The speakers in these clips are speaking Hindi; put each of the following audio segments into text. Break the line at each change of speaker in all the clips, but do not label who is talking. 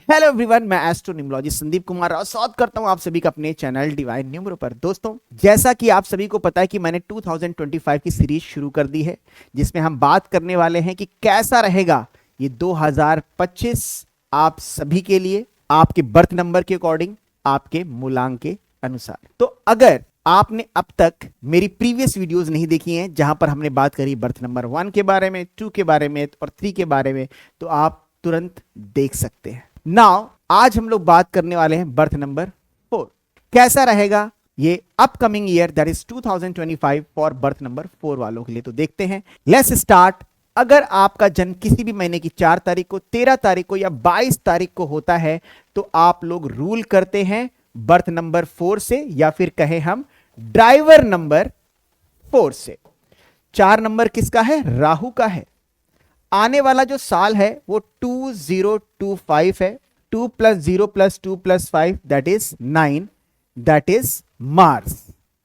हेलो एवरीवन, मैं एस्ट्रो न्यूमरोलॉजिस्ट संदीप कुमार और स्वागत करता हूं आप सभी का अपने चैनल डिवाइन न्यूमरो पर। दोस्तों, जैसा कि आप सभी को पता है कि मैंने 2025 की सीरीज शुरू कर दी है, जिसमें हम बात करने वाले हैं कि कैसा रहेगा ये 2025 आप सभी के लिए, आपके बर्थ नंबर के अकॉर्डिंग, आपके मूलांक के अनुसार। तो अगर आपने अब तक मेरी प्रीवियस वीडियोस नहीं देखी हैं, जहां पर हमने बात करी बर्थ नंबर 1 के बारे में, 2 के बारे में और 3 के बारे में, तो आप तुरंत देख सकते हैं। नाउ आज हम लोग बात करने वाले हैं बर्थ नंबर 4 कैसा रहेगा ये upcoming year, that is 2025 for birth number 4 वालों के लिए। तो देखते हैं, लेट्स स्टार्ट। अगर आपका जन्म किसी भी महीने की 4 तारीख को, 13 तारीख को या 22 तारीख को होता है, तो आप लोग रूल करते हैं बर्थ नंबर 4 से, या फिर कहें हम ड्राइवर नंबर 4 से। 4 नंबर किसका है? राहु का है। आने वाला जो साल है वो 2025 है। 2 plus 0 plus 2 plus 5 that is 9, that is Mars,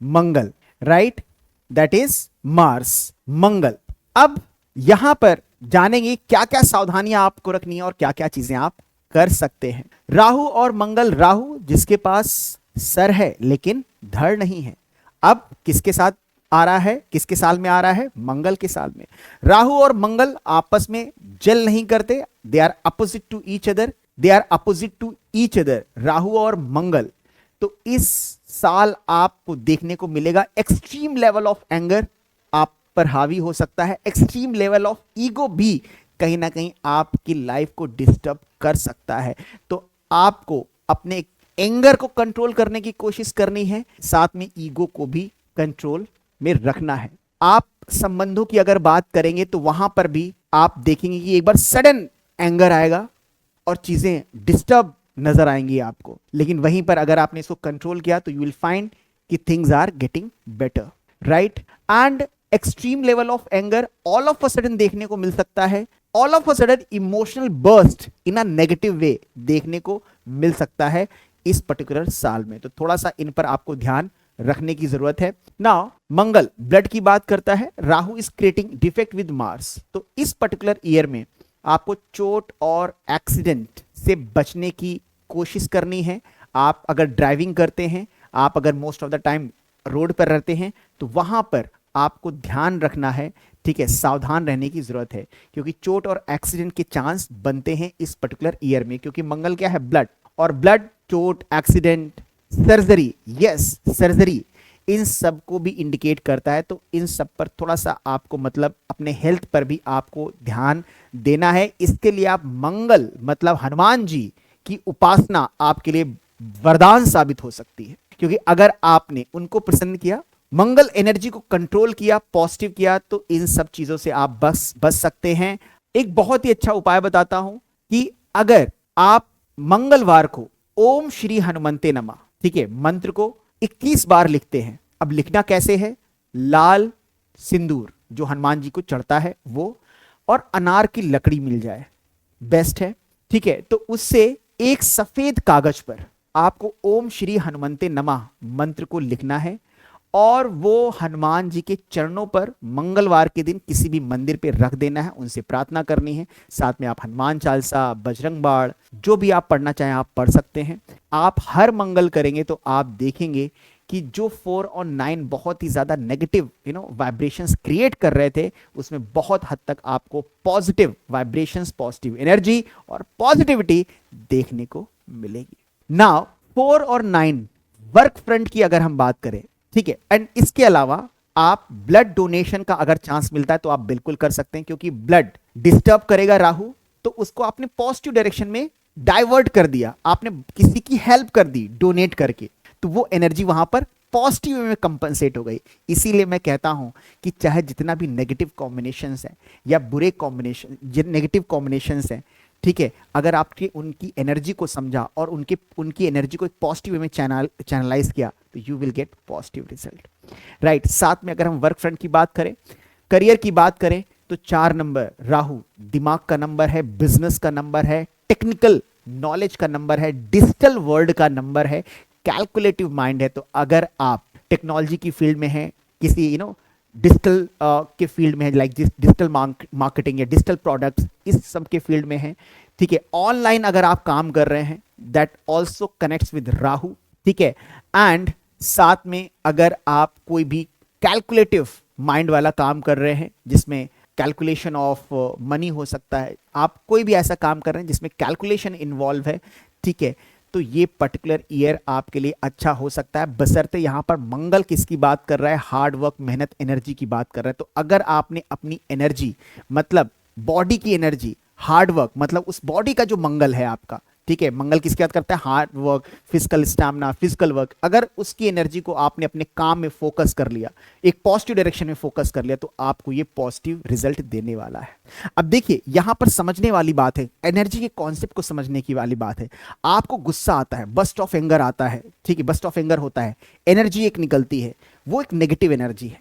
Mangal, right? That is Mars, Mangal. अब यहां पर जानेंगे क्या क्या सावधानियां आपको रखनी है और क्या क्या चीजें आप कर सकते हैं। राहु और मंगल, राहु जिसके पास सर है लेकिन धड़ नहीं है, अब किसके साथ आ रहा है, किसके साल में आ रहा है? मंगल के साल में। राहु और मंगल आपस में जल नहीं करते, they are opposite to each other, they are opposite to each other, Rahu और मंगल। तो इस साल आपको देखने को मिलेगा एक्सट्रीम लेवल ऑफ एंगर आप पर हावी हो सकता है, एक्सट्रीम लेवल ऑफ ईगो भी कहीं ना कहीं आपकी लाइफ को डिस्टर्ब कर सकता है। तो आपको अपने एंगर को कंट्रोल करने की कोशिश करनी है, साथ में ईगो को भी कंट्रोल में रखना है। आप संबंधों की अगर बात करेंगे तो वहां पर भी आप देखेंगे कि एक बार सडन एंगर आएगा और चीजें डिस्टर्ब नजर आएंगी आपको, लेकिन वहीं पर अगर आपने इसको कंट्रोल किया तो यू विल फाइंड कि things are getting better, right? And extreme level of anger all of a sudden देखने को मिल सकता है, all of a sudden emotional burst in a negative way देखने को मिल सकता है इस पर्टिकुलर साल में। तो थोड़ा सा इन पर आपको ध्यान रखने की जरूरत है। नाउ मंगल ब्लड की बात करता है, Rahu is creating defect with Mars. तो इस पर्टिकुलर ईयर में आपको चोट और एक्सीडेंट से बचने की कोशिश करनी है। आप अगर ड्राइविंग करते हैं, आप अगर most of the time road पर रहते हैं, तो वहां पर आपको ध्यान रखना है, ठीक है? सावधान रहने की जरूरत है, क्योंकि चोट और एक्सीडेंट के चांस बनते हैं इस पर्टिकुलर ईयर में, क्योंकि मंगल क्या है? ब्लड। और ब्लड, चोट, एक्सीडेंट, सर्जरी, यस सर्जरी, इन सब को भी इंडिकेट करता है। तो इन सब पर थोड़ा सा आपको मतलब अपने हेल्थ पर भी आपको ध्यान देना है। इसके लिए आप मंगल मतलब हनुमान जी की उपासना आपके लिए वरदान साबित हो सकती है, क्योंकि अगर आपने उनको प्रसन्न किया, मंगल एनर्जी को कंट्रोल किया, पॉजिटिव किया, तो इन सब चीजों से आप बच सकते हैं। एक बहुत ही अच्छा उपाय बताता हूं कि अगर आप मंगलवार को ओम श्री हनुमंते नमः, ठीक है, मंत्र को 21 बार लिखते हैं। अब लिखना कैसे है? लाल सिंदूर जो हनुमान जी को चढ़ता है वो, और अनार की लकड़ी मिल जाए, बेस्ट है, ठीक है? तो उससे एक सफेद कागज पर आपको ओम श्री हनुमंते नमः मंत्र को लिखना है, और वो हनुमान जी के चरणों पर मंगलवार के दिन किसी भी मंदिर पे रख देना है, उनसे प्रार्थना करनी है। साथ में आप हनुमान चालीसा, बजरंग बाण, जो भी आप पढ़ना चाहें आप पढ़ सकते हैं। आप हर मंगल करेंगे तो आप देखेंगे कि जो 4 और 9 बहुत ही ज्यादा नेगेटिव वाइब्रेशंस क्रिएट कर रहे थे, उसमें बहुत हद तक आपको पॉजिटिव वाइब्रेशंस, पॉजिटिव एनर्जी और पॉजिटिविटी देखने को मिलेगी। नाउ 4 और 9 वर्क फ्रंट की अगर हम बात करें, ठीक है, एंड इसके अलावा आप ब्लड डोनेशन का अगर चांस मिलता है तो आप बिल्कुल कर सकते हैं, क्योंकि ब्लड डिस्टर्ब करेगा राहु, तो उसको आपने पॉजिटिव डायरेक्शन में डाइवर्ट कर दिया, आपने किसी की हेल्प कर दी डोनेट करके, तो वो एनर्जी वहां पर पॉजिटिव में कंपनसेट हो गई। इसीलिए मैं कहता हूं कि चाहे जितना भी नेगेटिव कॉम्बिनेशंस है या बुरे कॉम्बिनेशन, नेगेटिव कॉम्बिनेशंस है, ठीक है, अगर आपकी उनकी एनर्जी को समझा और उनकी एनर्जी को एक पॉजिटिव वे में चैनलाइज किया, तो you will get positive result, right? साथ में अगर हम वर्क फ्रंट की बात करें, करियर की बात करें, तो 4 नंबर राहु दिमाग का नंबर है, बिजनेस का नंबर है, टेक्निकल नॉलेज का नंबर है, डिजिटल वर्ल्ड का नंबर है, कैलकुलेटिव माइंड है। तो अगर आप टेक्नोलॉजी की फील्ड में हैं, किसी डिजिटल के फील्ड में है, लाइक डिजिटल मार्केटिंग या डिजिटल प्रोडक्ट्स, इस सब के फील्ड में है। ठीक है, ऑनलाइन अगर आप काम कर रहे हैं, that also connects with Rahu. ठीक है, एंड साथ में अगर आप कोई भी कैलकुलेटिव माइंड वाला काम कर रहे हैं जिसमें कैलकुलेशन ऑफ मनी हो सकता है, आप कोई भी ऐसा काम कर रहे हैं जिसमें कैलकुलेशन इन्वॉल्व है, ठीक है, तो ये पर्टिकुलर ईयर आपके लिए अच्छा हो सकता है। बशर्ते यहां पर मंगल किसकी बात कर रहा है, हार्ड वर्क, मेहनत, एनर्जी की बात कर रहा है। तो अगर आपने अपनी एनर्जी, मतलब बॉडी की एनर्जी, हार्ड वर्क, मतलब उस बॉडी का जो मंगल है आपका, ठीक है, मंगल किसकी बात करता है, hard work, physical stamina, physical work, अगर उसकी एनर्जी को आपने अपने काम में फोकस कर लिया, एक पॉजिटिव डायरेक्शन में फोकस कर लिया, तो आपको ये पॉजिटिव रिजल्ट देने वाला है। अब देखिए यहां पर समझने वाली बात है, एनर्जी के कॉन्सेप्ट को समझने की वाली बात है। आपको गुस्सा आता है, बस्ट ऑफ एंगर आता है, ठीक है, बस्ट ऑफ एंगर होता है, एनर्जी एक निकलती है, वो एक नेगेटिव एनर्जी है।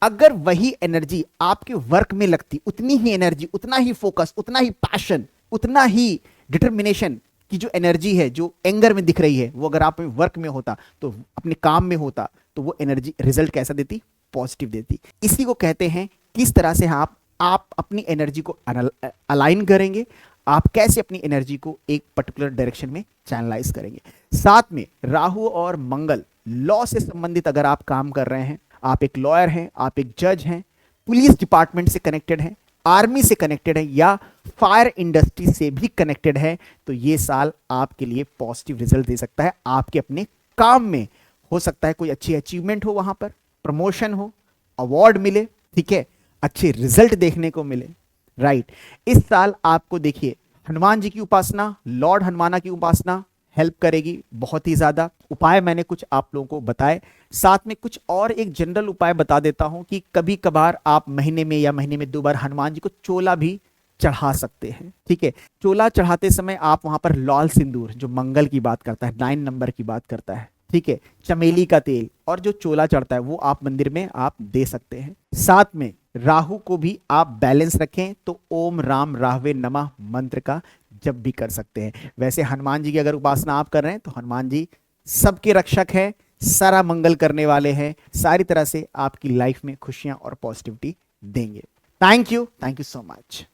अगर वही एनर्जी आपके वर्क में लगती, उतनी ही एनर्जी, उतना ही फोकस, उतना ही पैशन, उतना ही डिटर्मिनेशन की जो एनर्जी है, जो एंगर में दिख रही है, वो अगर आप वर्क में होता, तो अपने काम में होता, तो वो एनर्जी रिजल्ट कैसा देती, पॉजिटिव देती। इसी को कहते हैं किस तरह से आप अपनी एनर्जी को अलाइन करेंगे, आप कैसे अपनी एनर्जी को एक पर्टिकुलर डायरेक्शन में चैनलाइज करेंगे। साथ में राहु और मंगल, लॉ से संबंधित अगर आप काम कर रहे हैं, आप एक लॉयर हैं, आप एक जज हैं, पुलिस डिपार्टमेंट से कनेक्टेड हैं, आर्मी से कनेक्टेड है, या फायर इंडस्ट्री से भी कनेक्टेड है, तो ये साल आपके लिए पॉजिटिव रिजल्ट दे सकता है। आपके अपने काम में हो सकता है कोई अच्छी अचीवमेंट हो, वहां पर प्रमोशन हो, अवार्ड मिले, ठीक है, अच्छे रिजल्ट देखने को मिले, राइट। इस साल आपको देखिए हनुमान जी की उपासना, लॉर्ड हनुमाना की उपासना हेल्प करेगी बहुत ही ज्यादा। उपाय मैंने कुछ आप लोगों को बताए, साथ में कुछ और एक जनरल उपाय बता देता हूं कि कभी कभार आप महीने में या महीने में 2 बार हनुमान जी को चोला भी चढ़ा सकते हैं, ठीक है। चोला चढ़ाते समय आप वहां पर लाल सिंदूर, जो मंगल की बात करता है, 9 नंबर की बात करता है, ठीक है, चमेली का तेल और जो चोला चढ़ता है वो आप मंदिर में आप दे सकते हैं। साथ में राहु को भी आप बैलेंस रखें, तो ओम राम राहवे नमः मंत्र का जब भी कर सकते हैं। वैसे हनुमान जी की अगर उपासना आप कर रहे हैं, तो हनुमान जी सबके रक्षक है, सारा मंगल करने वाले हैं, सारी तरह से आपकी लाइफ में खुशियां और पॉजिटिविटी देंगे। Thank you so much.